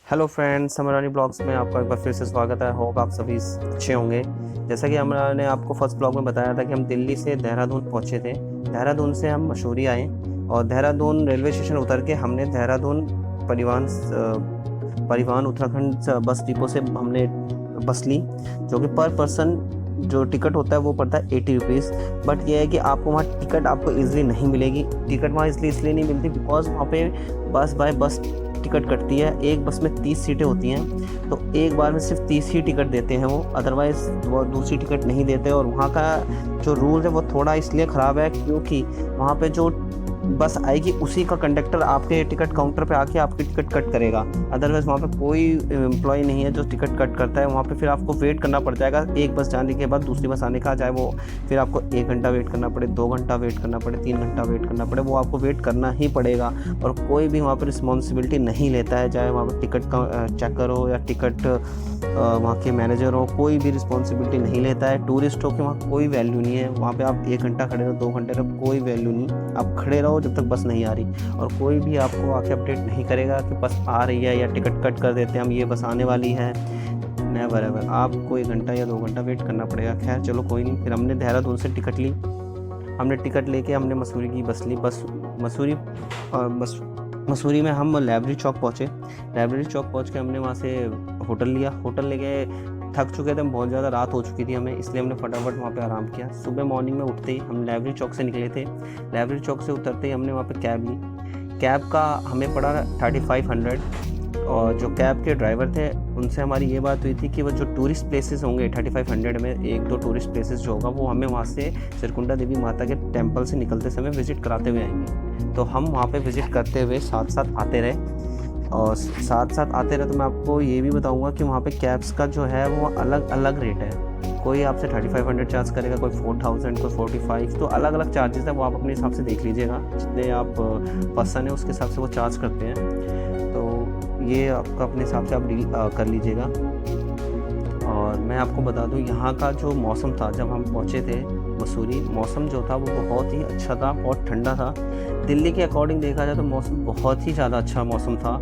Hello friends, समरानी blogs में आपका एक बार फिर से स्वागत है। होप आप सभी अच्छे होंगे। जैसा कि हमने आपको फर्स्ट ब्लॉग में बताया था कि हम दिल्ली से देहरादून पहुंचे थे। देहरादून से हम मसूरी आए और देहरादून रेलवे स्टेशन उतर के हमने देहरादून परिवहन उत्तराखंड बस डिपो से हमने बस ली, जो कि पर पर्सन जो टिकट होता है वो पड़ता है 80 रुपीज़। बट ये है कि आपको वहाँ टिकट आपको ईजिली नहीं मिलेगी। टिकट वहाँ इसलिए नहीं मिलती बिकॉज वहाँ पे बस बाय बस टिकट कटती है। एक बस में 30 सीटें होती हैं, तो एक बार में सिर्फ 30 ही टिकट देते हैं वो, अदरवाइज़ वो दूसरी टिकट नहीं देते। और वहाँ का जो रूल है वो थोड़ा इसलिए ख़राब है क्योंकि वहाँ पे जो बस आएगी उसी का कंडक्टर आपके टिकट काउंटर पे आके आपकी टिकट कट करेगा। अदरवाइज़ वहाँ पे कोई एम्प्लॉय नहीं है जो टिकट कट करता है। वहाँ पे फिर आपको वेट करना पड़ जाएगा एक बस जाने के बाद दूसरी बस आने का, चाहे वो फिर आपको 1 घंटा वेट करना पड़े, 2 घंटा वेट करना पड़े, 3 घंटा वेट करना पड़े, वो आपको वेट करना ही पड़ेगा। और कोई भी वहाँ पर रिस्पॉन्सिबिलिटी नहीं लेता है, चाहे वहाँ पर टिकट का चेकर हो या टिकट वहाँ के मैनेजर हो, कोई भी रिस्पॉन्सिबिलिटी नहीं लेता है। टूरिस्ट हो के वहाँ कोई वैल्यू नहीं है। वहाँ पे आप 1 घंटा खड़े रहो, 2 घंटे रहो, कोई वैल्यू नहीं। आप खड़े रहो जब तक बस नहीं आ रही, और कोई भी आपको आके अपडेट नहीं करेगा कि बस आ रही है या टिकट कट कर देते हैं हम, ये बस आने वाली है। नेवर एवर, आपको 1 घंटा या 2 घंटा वेट करना पड़ेगा। खैर चलो कोई नहीं। फिर हमने देहरादून से टिकट ली। हमने टिकट लेके हमने मसूरी की बस ली। मसूरी में हम लाइब्रेरी चौक पहुँचे। लाइब्रेरी चौक पहुँच के हमने वहाँ से होटल लिया। होटल लेके थक चुके थे हम, बहुत ज़्यादा रात हो चुकी थी हमें, इसलिए हमने फटाफट वहाँ पे आराम किया। सुबह मॉर्निंग में उठते ही हम लाइब्रेरी चौक से निकले थे। लाइब्रेरी चौक से उतरते ही हमने वहाँ पे कैब ली। कैब का हमें पड़ा 3500। और जो कैब के ड्राइवर थे उनसे हमारी ये बात हुई थी कि वो जो टूरिस्ट प्लेसेस होंगे 3500 में 1-2 टूरिस्ट प्लेसेस जो होगा वो हमें वहाँ से सिरकुंडा देवी माता के टेम्पल से निकलते समय विज़िट कराते हुए आएंगे। तो हम वहाँ पे विज़िट करते हुए साथ साथ आते रहे। और साथ साथ आते रहे तो मैं आपको ये भी बताऊंगा कि वहाँ पे कैब्स का जो है वो अलग अलग रेट है। कोई आपसे 3500 चार्ज करेगा, कोई 4000, कोई 45, तो अलग अलग चार्जेस है। वो आप अपने हिसाब से देख लीजिएगा, जितने आप पर्सन है उसके हिसाब से वो चार्ज करते हैं। तो ये आपका अपने हिसाब से आप डील कर लीजिएगा। और मैं आपको बता दूं यहाँ का जो मौसम था जब हम पहुँचे थे मसूरी, मौसम जो था वो बहुत ही अच्छा था, बहुत ठंडा था। दिल्ली के अकॉर्डिंग देखा जाए तो मौसम बहुत ही ज़्यादा अच्छा मौसम था।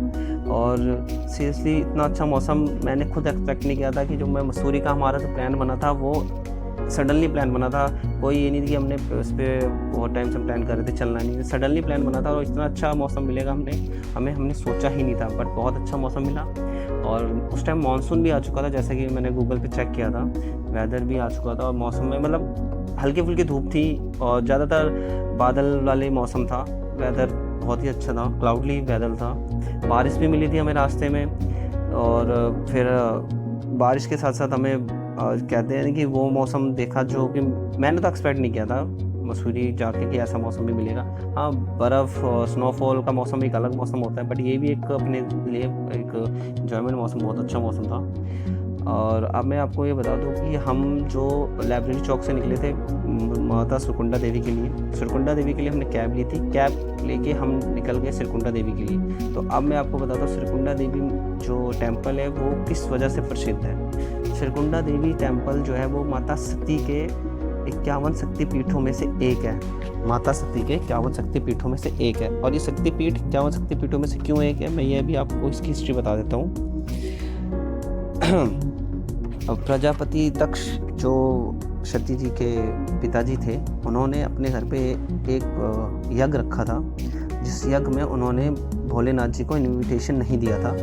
और सीरियसली इतना अच्छा मौसम मैंने खुद एक्सपेक्ट नहीं किया था। कि जो मैं मसूरी का हमारा जो प्लान बना था वो सडनली प्लान बना था। कोई ये नहीं थी कि हमने उस पर बहुत टाइम से प्लान कर रहे थे, चलना नहीं, सडनली प्लान बना था। और इतना अच्छा मौसम मिलेगा हमने सोचा ही नहीं था, बट बहुत अच्छा मौसम मिला। और उस टाइम मानसून भी आ चुका था, जैसे कि मैंने गूगल पे चेक किया था, वेदर भी आ चुका था। और मौसम में मतलब हल्की फुल्की धूप थी और ज़्यादातर बादल वाले मौसम था। वेदर बहुत ही अच्छा था, क्लाउडली वेदर था। बारिश भी मिली थी हमें रास्ते में। और फिर बारिश के साथ साथ हमें कहते हैं कि वो मौसम देखा जो कि मैंने तो एक्सपेक्ट नहीं किया था मसूरी जाके कि ऐसा मौसम भी मिलेगा। हाँ, बर्फ़ स्नोफॉल का मौसम एक अलग मौसम होता है, बट ये भी एक अपने लिए एक एंजॉयमेंट मौसम, बहुत अच्छा मौसम था। और अब मैं आपको ये बता दूं कि हम जो लाइब्रेरी चौक से निकले थे माता सिरकुंडा देवी के लिए, सिरकुंडा देवी के लिए हमने कैब ली थी। कैब लेके हम निकल गए सिरकुंडा देवी के लिए। तो अब मैं आपको बताता हूँ सिरकुंडा देवी जो टेम्पल है वो किस वजह से प्रसिद्ध है। सिरकुंडा देवी टेम्पल जो है वो माता सती के 51 शक्तिपीठों में से एक है। माता सती के 51 शक्तिपीठों में से एक है। और ये शक्तिपीठ 51 शक्तिपीठों में से क्यों एक है, मैं ये भी आपको इसकी हिस्ट्री बता देता हूँ। प्रजापति दक्ष जो सती जी के पिताजी थे, उन्होंने अपने घर पे एक यज्ञ रखा था, जिस यज्ञ में उन्होंने भोलेनाथ जी को इनविटेशन नहीं दिया था।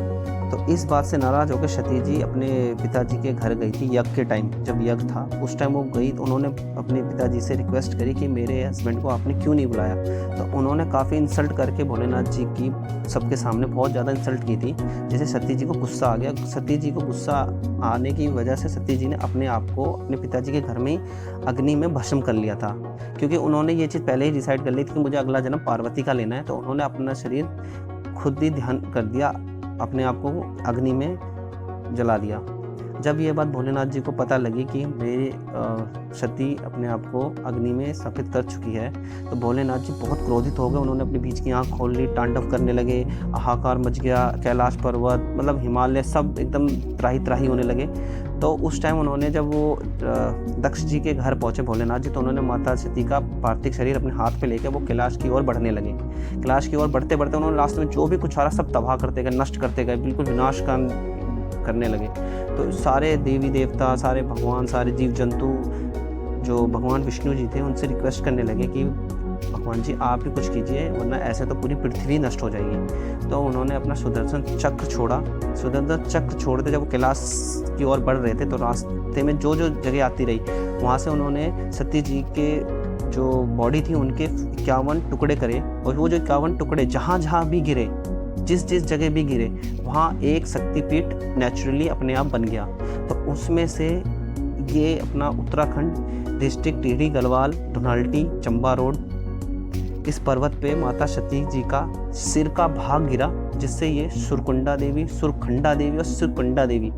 तो इस बात से नाराज़ होकर सती जी अपने पिताजी के घर गई थी यज्ञ के टाइम। जब यज्ञ था उस टाइम वो गई तो उन्होंने अपने पिताजी से रिक्वेस्ट करी कि मेरे हस्बैंड को आपने क्यों नहीं बुलाया। तो उन्होंने काफ़ी इंसल्ट करके भोलेनाथ जी की सबके सामने बहुत ज़्यादा इंसल्ट की थी, जिससे सती जी को गुस्सा आ गया। सती जी को गुस्सा आने की वजह से सती जी ने अपने आप को अपने पिताजी के घर में ही अग्नि में भस्म कर लिया था। क्योंकि उन्होंने ये चीज़ पहले ही डिसाइड कर ली थी कि मुझे अगला जन्म पार्वती का लेना है। तो उन्होंने अपना शरीर खुद ही ध्यान कर दिया, अपने आप को अग्नि में जला दिया। जब ये बात भोलेनाथ जी को पता लगी कि मेरी सती अपने आप को अग्नि में सफेद कर चुकी है, तो भोलेनाथ जी बहुत क्रोधित हो गए। उन्होंने अपने बीच की आँख खोल ली, तांडव करने लगे, हाहाकार मच गया। कैलाश पर्वत मतलब हिमालय सब एकदम त्राही त्राही होने लगे। तो उस टाइम उन्होंने जब वो दक्ष जी के घर पहुँचे भोलेनाथ जी, तो उन्होंने माता सती का पार्थिव शरीर अपने हाथ पे लेकर वो कैलाश की ओर बढ़ने लगे। कैलाश की ओर बढ़ते बढ़ते उन्होंने लास्ट में जो भी कुछ आ रहा सब तबाह करते गए, नष्ट करते गए, बिल्कुल विनाश का करने लगे। तो सारे देवी देवता, सारे भगवान, सारे जीव जंतु जो भगवान विष्णु जी थे उनसे रिक्वेस्ट करने लगे कि भगवान जी आप ही कुछ कीजिए, वरना ऐसे तो पूरी पृथ्वी नष्ट हो जाएगी। तो उन्होंने अपना सुदर्शन चक्र छोड़ा। सुदर्शन चक्र छोड़ते जब वो कैलाश की ओर बढ़ रहे थे, तो रास्ते में जो जो जगह आती रही वहाँ से उन्होंने सती जी के जो बॉडी थी उनके 51 टुकड़े करे, और वो जो 51 टुकड़े जहाँ जहाँ भी गिरे, जिस जिस जगह भी गिरे, वहाँ एक शक्तिपीठ नेचुरली अपने आप बन गया। तो उसमें से ये अपना उत्तराखंड डिस्ट्रिक्ट टिहरी, गढ़वाल, धुनाल्टी, चंबा रोड, इस पर्वत पे माता सती जी का सिर का भाग गिरा, जिससे ये सुरकुंडा देवी, सुरखंडा देवी और सुरकुंडा देवी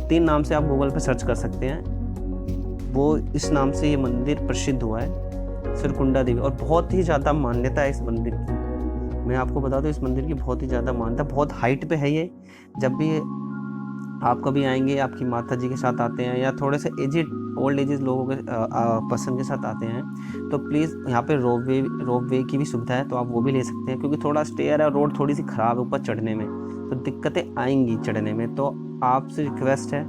3 नाम से आप गूगल पे सर्च कर सकते हैं। वो इस नाम से ये मंदिर प्रसिद्ध हुआ है, सुरकुंडा देवी। और बहुत ही ज़्यादा मान्यता है इस मंदिर की। मैं आपको बता दूं इस मंदिर की बहुत ही ज़्यादा मान्यता, बहुत हाइट पे है ये। जब भी आप कभी आएंगे, आपकी माता जी के साथ आते हैं या थोड़े से एजिड ओल्ड एजेस लोगों के पर्सन के साथ आते हैं, तो प्लीज़ यहाँ पे रोप वे की भी सुविधा है, तो आप वो भी ले सकते हैं। क्योंकि थोड़ा स्टेयर है, रोड थोड़ी सी ख़राब है ऊपर चढ़ने में, तो दिक्कतें आएंगी चढ़ने में। तो आपसे रिक्वेस्ट है,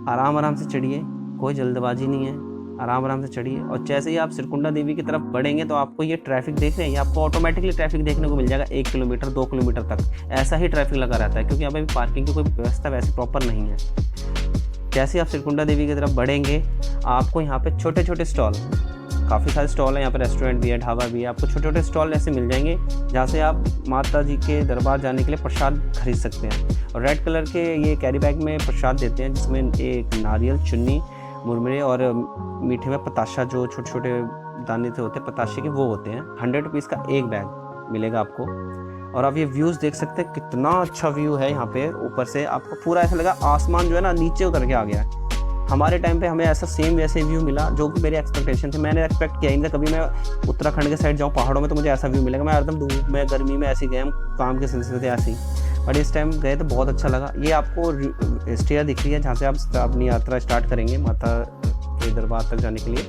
आराम आराम से चढ़िए, कोई जल्दबाजी नहीं है, आराम आराम से चढ़िए। और जैसे ही आप सिरकुंडा देवी की तरफ बढ़ेंगे तो आपको ये ट्रैफिक देख रहे हैं, ये आपको ऑटोमेटिकली ट्रैफिक देखने को मिल जाएगा। 1 किलोमीटर 2 किलोमीटर तक ऐसा ही ट्रैफिक लगा रहता है, क्योंकि यहाँ पे पार्किंग की कोई व्यवस्था वैसे प्रॉपर नहीं है। जैसे ही आप सिरकुंडा देवी की तरफ बढ़ेंगे, आपको यहाँ पे छोटे छोटे स्टॉल, काफ़ी सारे स्टॉल हैं यहाँ पे, रेस्टोरेंट भी है, ढाबा भी है, आपको छोटे छोटे स्टॉल ऐसे मिल जाएंगे जहाँ से आप माता जी के दरबार जाने के लिए प्रसाद खरीद सकते हैं। और रेड कलर के ये कैरी बैग में प्रसाद देते हैं, जिसमें एक नारियल, चुन्नी, मुरमुरे और मीठे में पताशा, जो छोटे छोटे दाने से होते हैं पताशे के, वो होते हैं। 100 रुपीज़ का एक बैग मिलेगा आपको। और आप ये व्यूज़ देख सकते हैं, कितना अच्छा व्यू है यहाँ पे। ऊपर से आपको पूरा ऐसा लगा आसमान जो है ना नीचे उतर के आ गया है। हमारे टाइम पे हमें ऐसा सेम वैसे व्यू मिला, जो कि मेरी एक्सपेक्टेशन थी। मैंने एक्सपेक्ट किया ही नहीं था कभी मैं उत्तराखंड के साइड जाऊँ पहाड़ों में तो मुझे ऐसा व्यू मिलेगा। मैं एकदम धूप में, गर्मी में ऐसे गए, हम काम के सिलसिले से ऐसे ही, बट इस टाइम गए तो बहुत अच्छा लगा। ये आपको स्टेयर दिख रही है जहाँ से आप अपनी यात्रा स्टार्ट करेंगे माता के दरबार तक जाने के लिए।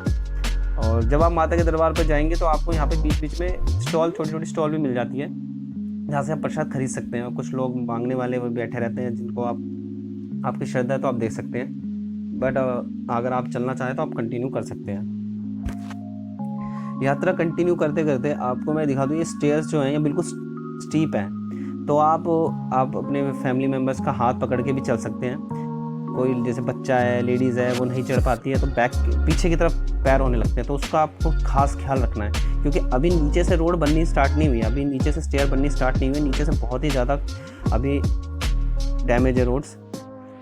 और जब आप माता के दरबार पर जाएंगे तो आपको यहाँ पे बीच बीच में स्टॉल, छोटी छोटी स्टॉल भी मिल जाती है, जहाँ से आप प्रसाद खरीद सकते हैं। और कुछ लोग मांगने वाले वो बैठे रहते हैं, जिनको आपकी श्रद्धा है तो आप देख सकते हैं। बट अगर आप चलना चाहें तो आप कंटिन्यू कर सकते हैं। यात्रा कंटिन्यू करते करते आपको मैं दिखा दूँ, ये स्टेयर्स जो हैं ये बिल्कुल स्टीप हैं, तो आप अपने फैमिली मेम्बर्स का हाथ पकड़ के भी चल सकते हैं। कोई जैसे बच्चा है, लेडीज़ है, वो नहीं चढ़ पाती है तो पीछे की तरफ पैर होने लगते हैं, तो उसका आपको खास ख्याल रखना है। क्योंकि अभी नीचे से रोड बननी स्टार्ट नहीं हुई, अभी नीचे से स्टेयर बननी स्टार्ट नहीं हुई, नीचे से बहुत ही ज़्यादा अभी डैमेज है रोड्स।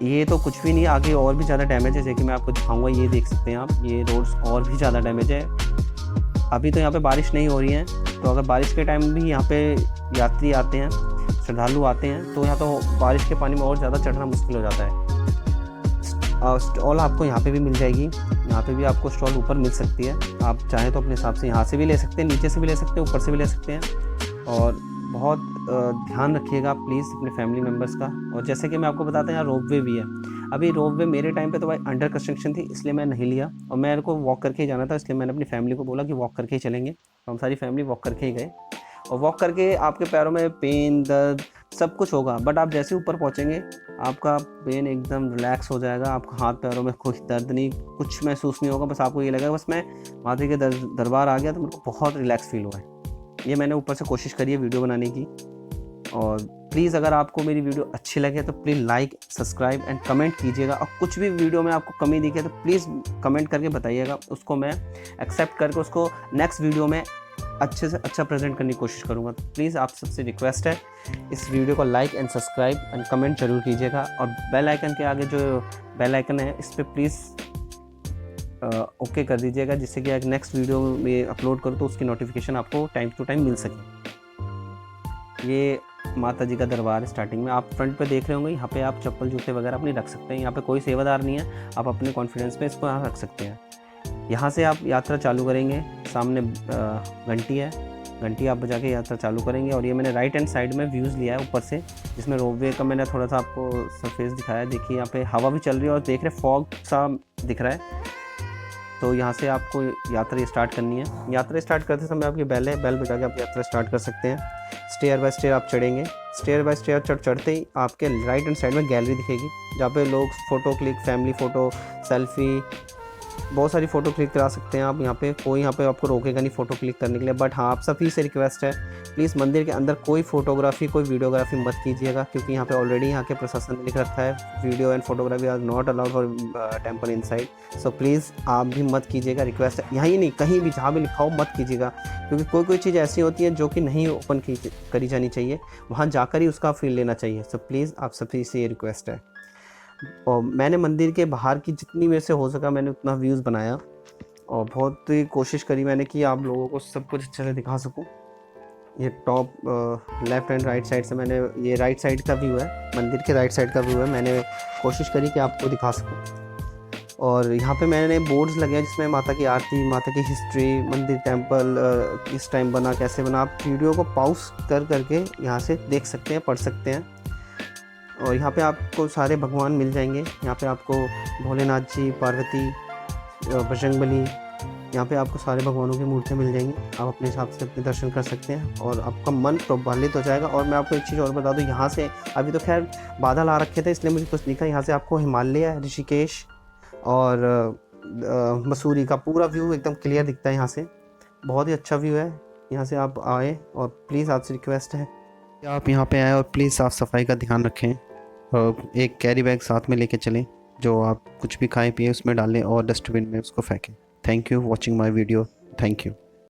ये तो कुछ भी नहीं, आगे और भी ज़्यादा डैमेज है, जैसे कि मैं आपको दिखाऊंगा। ये देख सकते हैं आप, ये रोड्स और भी ज़्यादा डैमेज है। अभी तो यहाँ पे बारिश नहीं हो रही है, तो अगर बारिश के टाइम भी यहाँ पे यात्री आते हैं, श्रद्धालु आते हैं, तो यहाँ तो बारिश के पानी में और ज़्यादा चढ़ना मुश्किल हो जाता है। स्टॉल आपको यहाँ पे भी मिल जाएगी, यहाँ पे भी आपको स्टॉल ऊपर मिल सकती है। आप चाहें तो अपने हिसाब से यहाँ से भी ले सकते हैं, नीचे से भी ले सकते हैं, ऊपर से भी ले सकते हैं। और बहुत ध्यान रखिएगा प्लीज़ अपने फैमिली मेम्बर्स का। और जैसे कि मैं आपको बताता हूँ, यहाँ रोपवे भी है। अभी रोपवे मेरे टाइम पे तो भाई अंडर कंस्ट्रक्शन थी, इसलिए मैं नहीं लिया, और मेरे को वॉक करके ही जाना था, इसलिए मैंने अपनी फैमिली को बोला कि वॉक करके ही चलेंगे। तो हम सारी फैमिली वॉक करके ही गए। और वॉक करके आपके पैरों में पेन, दर्द सब कुछ होगा, बट आप जैसे ऊपर पहुँचेंगे आपका पेन एकदम रिलैक्स हो जाएगा। आपका हाथ पैरों में कुछ दर्द नहीं, कुछ महसूस नहीं होगा। बस आपको ये लगेगा बस मैं माता के दरबार आ गया, तो मेरे को बहुत रिलैक्स फील हुआ है। ये मैंने ऊपर से कोशिश करी है वीडियो बनाने की। और प्लीज़ अगर आपको मेरी वीडियो अच्छी लगे तो please like, subscribe and comment कीजिएगा। और कुछ भी वीडियो में आपको कमी दिखे तो प्लीज़ कमेंट करके बताइएगा, उसको मैं एक्सेप्ट करके उसको नेक्स्ट वीडियो में अच्छे से अच्छा प्रेजेंट करने की कोशिश करूँगा। तो प्लीज़ आप सबसे रिक्वेस्ट है, इस वीडियो को like and subscribe and comment जरूर कीजिएगा। और बेल आइकन के आगे जो बेल आइकन है, इस पर प्लीज़ ओके कर दीजिएगा, जिससे कि नेक्स्ट वीडियो में अपलोड करूँ तो उसकी नोटिफिकेशन आपको टाइम टू टाइम मिल सके। ये माता जी का दरबार है। स्टार्टिंग में आप फ्रंट पे देख रहे होंगे, यहाँ पे आप चप्पल जूते वगैरह अपनी रख सकते हैं। यहाँ पे कोई सेवादार नहीं है, आप अपने कॉन्फिडेंस पे इसको यहाँ रख सकते हैं। यहाँ से आप यात्रा चालू करेंगे, सामने घंटी है, घंटी आप बजा के यात्रा चालू करेंगे। और ये मैंने राइट हैंड साइड में व्यूज़ लिया है ऊपर से, जिसमें रोपवे का मैंने थोड़ा सा आपको सरफेस दिखाया। देखिए यहाँ पे हवा भी चल रही है और देख रहे फॉग सा दिख रहा है। तो यहाँ से आपको यात्रा स्टार्ट करनी है। यात्रा स्टार्ट करते समय आपकी बेल है, बेल बजा के आप यात्रा स्टार्ट कर सकते हैं। स्टेयर बाय स्टेयर आप चढ़ेंगे। स्टेयर बाय स्टेयर चढ़ते ही आपके राइट हैंड साइड में गैलरी दिखेगी, जहाँ पे लोग photo click, family photo, selfie, बहुत सारी फ़ोटो क्लिक करा सकते हैं आप। यहाँ पे कोई यहाँ पे आपको रोकेगा नहीं फ़ोटो क्लिक करने के लिए। बट हाँ, आप सभी से रिक्वेस्ट है, प्लीज़ मंदिर के अंदर कोई फ़ोटोग्राफी, कोई वीडियोग्राफी मत कीजिएगा, क्योंकि यहाँ पे ऑलरेडी यहाँ के प्रशासन ने लिख रखा है video and photography are not allowed for temple inside. So please आप भी मत कीजिएगा, रिक्वेस्ट है। यहाँ ही नहीं, कहीं भी जहाँ भी लिखा हो मत कीजिएगा, क्योंकि कोई चीज़ ऐसी होती है जो कि नहीं ओपन करी जानी चाहिए, वहाँ जाकर ही उसका फील लेना चाहिए। सो प्लीज़ आप सभी से ये रिक्वेस्ट है। और मैंने मंदिर के बाहर की जितनी मेरे से हो सका मैंने उतना व्यूज़ बनाया, और बहुत ही कोशिश करी मैंने कि आप लोगों को सब कुछ अच्छे से दिखा सकूं। ये top left and right side से मैंने, ये राइट साइड का व्यू है, मंदिर के राइट साइड का व्यू है, मैंने कोशिश करी कि आपको दिखा सकूं। और यहाँ पे मैंने बोर्ड्स लगे हैं जिसमें माता की आरती, माता की हिस्ट्री, मंदिर टेंपल किस टाइम बना, कैसे बना, आप वीडियो को पॉज करके यहाँ से देख सकते हैं, पढ़ सकते हैं। और यहाँ पे आपको सारे भगवान मिल जाएंगे। यहाँ पे आपको भोलेनाथ जी, पार्वती, बजरंगबली, यहाँ पे आपको सारे भगवानों की मूर्तियाँ मिल जाएंगी। आप अपने हिसाब से अपने दर्शन कर सकते हैं और आपका मन प्रफुल्लित हो जाएगा। और मैं आपको एक चीज़ और बता दूँ, यहाँ से अभी तो खैर बादल आ रखे थे इसलिए मुझे कुछ दिखा, यहाँ से आपको हिमालय, ऋषिकेश और मसूरी का पूरा व्यू एकदम क्लियर दिखता है। यहाँ से बहुत ही अच्छा व्यू है। यहाँ से आप आए और प्लीज़ आपसे रिक्वेस्ट है कि आप यहाँ पे आए और प्लीज़ साफ़ सफाई का ध्यान रखें। एक कैरी बैग साथ में लेके चलें, जो आप कुछ भी खाएं पिए उसमें डालें और डस्टबिन में उसको फेंकें। Thank you watching my video. Thank you.